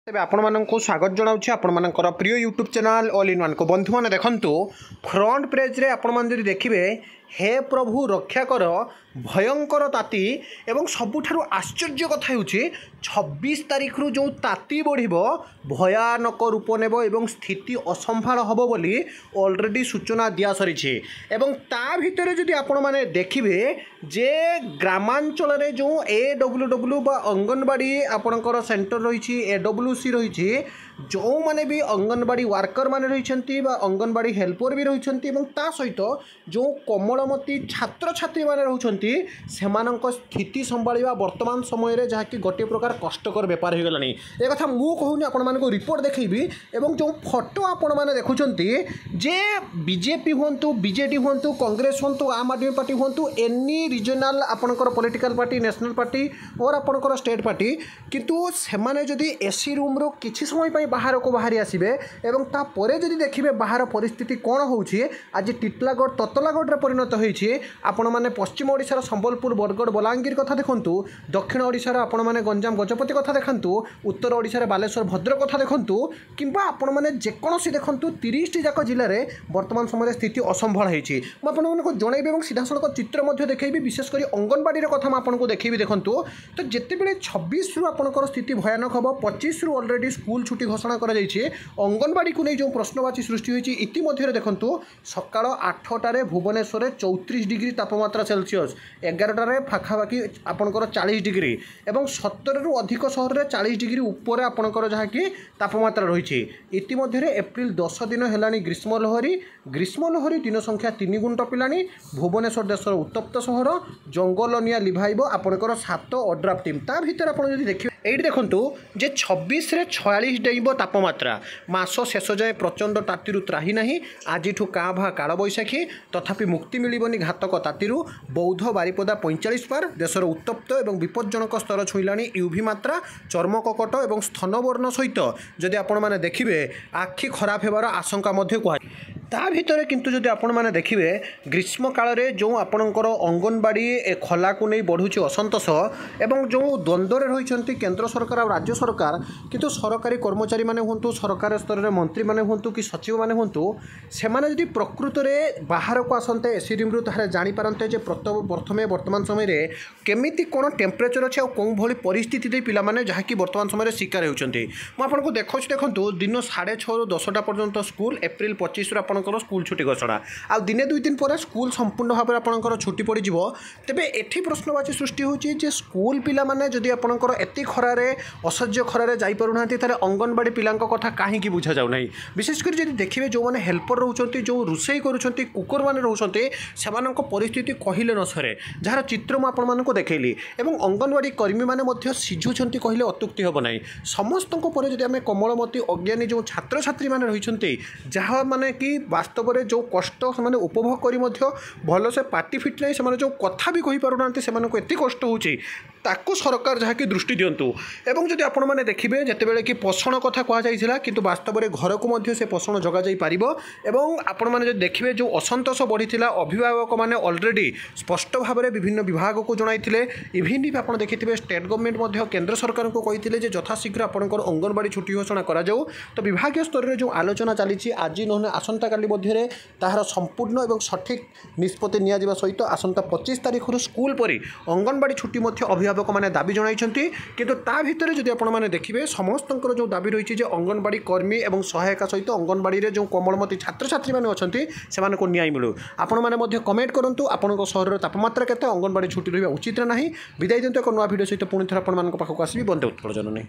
तेज आपण मानक स्वागत जनाऊँ आपण मानकर प्रिय YouTube channel all in one को बंधु मैंने देखु फ्रंट पेज रे आपण मैंने देखिए हे प्रभु रक्षा कर भयंकर ताती एवं सबुठारु आश्चर्य कथा हो 26 तारिख रु जो ताती बढ़ भयानक रूप नेब एवं स्थिति असंभाल हम बोली ऑलरेडी सूचना दिया सरी एवं ता भितर जदि आपण माने देखिए जे ग्रामांचल रे जो AWW बा अंगनवाड़ी आपणकर सेंटर रही AWC रही जो माने भी अंगनवाड़ी वर्कर माने रही अंगनवाड़ी हेल्पर भी रही सहित जो कमलमती छात्र छात्री माने रहउछंती सेमानक स्थिति संभाळिबा वर्तमान समय रे जहाँकि गोटे प्रकार कष्टकर बेपार हो गलानी ए कथा मु कहूनी आपण मानको रिपोर्ट देखैबी एवं जो फोटो आपण माने देखुछंती जे बीजेपी हुंतु बीजेडी हुंतु कांग्रेस हुंतु आम आदमी पार्टी हुंतु एनी रीजनल आपणकर पॉलिटिकल पार्टी नेशनल पार्टी और आपणकर स्टेट पार्टी किंतु सेमाने जदि एसी रूम रो किछि समय पई बाहर को बाहरी आसीबे एवं ता परे जदि देखिबे बाहर परिस्थिति कोन होउछि आज टिटलागढ़ ततलागढ़ रे परिणत होइछि आपण माने पश्चिम ओडिशार संबलपुर बरगढ़ बलांगीर कथा देखंतु दक्षिण ओडिशार आपण माने गंजाम गजपति कथा देखंतु उत्तर ओडिशार बालेश्वर भद्रक कथा देखंतु किंबा आपण माने जेकोसी देखंतु 30 टी जाक जिल्ला रे वर्तमान समय स्थिति असंभाल होइछि म आपण मानको जणैबे एवं सीधा सड़क चित्र मध्ये देखैबी विशेष करी अंगनवाड़ी रे कथा म आपनको देखैबी देखंतु तो जेते बेले 26 रु आपनकर स्थिति भयानक हबो 25 रु ऑलरेडी स्कूल छुट्टी घोषणा करा जाइछि अंगनवाड़ी को नै जो प्रश्नवाची सृष्टि होइछि इति मध्ये देखंतु सकाळ 8टारे भुवनेश्वर 34 डिग्री तापमात्रा सेल्सियस 11टारे पाखापाखि आपणकर 40 डिग्री एवं 17 रु अधिक सहर में 40 डिग्री उपर आपणकर जहाँकि तापमात्रा रही इतिमध्य एप्रिल 10 दिन है ग्रीष्म लहरी दिन संख्या 3 गुण टपिलानी भुवनेश्वर देशर उत्तप्त सहर जंगल निया लिभाइब आपणकर 7 अड्राफ टीम ता भीतर आप देखिए ये देखूँ जे 26 रे 46 डेइब तापमात्रा मास शेष जाए प्रचंड ताती त्राही ना आज काँ भा काल बैशाखी तथापि मुक्ति मिलबनी घातक ताती बौद्ध बारिपदा 45 पार देशर उत्तप्त और विपज्जनक स्तर छुईलानी यूवी मात्रा चर्म ककट और स्तनवर्ण सहित जदि आपण मैंने देखिए आखि खराब होबार आशंका कह ता भितर किंतु जदि आपण मैंने देखिए ग्रीष्म काल रे जो आपणकर अंगनवाड़ी खला को नहीं बढ़ुची असंतोष एवं जो द्वंद्व रही केंद्र सरकार और राज्य सरकार किंतु सरकारी कर्मचारी माने हुंतु सरकार स्तर में मंत्री माने हुंतु कि सचिव माने हुंतु सेमाने जदि प्रकृत में बाहर को आसते एसी रूम रु तारे जानी पारंते जे प्रथमे वर्तमान समय रे केमिति कोन टेम्परेचर अच्छे और कौन भली परिस्थिति दे पिला माने जहाँकि वर्तमान समय शिकार होउछंती मु आपनको देखंतु दिन 6:30 रु 10टा पर्यंत स्कूल एप्रिल 25 रु आपणकर स्कूल छुट्टी घोषणा आ दिने 2 दिन पर स्कूल संपूर्ण भाव में आपणकर छुट्टी पड़ जाव तेबे एठी प्रश्नवाची सृष्टि होची जे स्कूल पिला माने जदि आपणकर एति खरारे असह्य खरारे जाई पारुनांती तारे अंगनवाड़ी पिलांक कथा काहेकि बुझा जाउ नाही विशेषकर जदि देखिबे जो माने हेल्पर रहउछंती जो रुसई करूछंती कुकर माने रहउछंती सेमानक परिस्थिति कहिले न सरे जार चित्र म आपण मानको देखैली एवं अंगनवाड़ी कर्मी माने मध्ये सिझुछंती कहिले अत्युक्ति होब नाही समस्तक पर जदि आमे कमलमती अज्ञानी जो छात्र छात्री माने रहिछंती जहा माने कि वास्तव में जो कष्ट से उपभोग करी भल से पार्टी फिट नहीं से जो कथा भी कही पारुना से एत कष्ट होची ताकू सरकार जहाँकि दृष्टि दिंतु एवं जदि आपण मैंने देखिए जितेबाला कि पोषण कथा कहला कि वास्तव में घर को से पोषण जगह पार एवं आपण मैंने देखिए जो असंतोष बढ़ी अभिभावक मैंने ऑलरेडी स्पष्ट भाव में विभिन्न विभाग को जनाई इभिन भी आप देखिए स्टेट गवर्नमेंट केंद्र सरकार को कही यथाशीघ्र आपंकर अंगनवाड़ी छुट्टी घोषणा करा तो विभाग स्तर में जो आलोचना चली आज नहले आसंता काली मध्य ताहार संपूर्ण और सठिक निष्पत्ति निया सहित आसंता 25 तारिख स्कूल पर अंगनवाड़ी छुट्टी अभिभावक मैंने दाबी जनाई किंतु ता भितर जदि आपण मैंने देखिए समस्त जो दाबी रही है अंगनवाड़ी कर्मी और सहायिका सहित अंगनवाड़ी रे जो कमलमती छात्र छात्री मैंने अच्छा से न्याय मिलू आपण मैंने कमेंट करूँ आपण सहर तापमात्रा केते अंगनवाड़ी छुट्टी रहा उचित ना विदाय दिंतु एक नुआ भिडियो सहित पुणी थे आपण पाखक आसबि बंदे उत्कल जननी।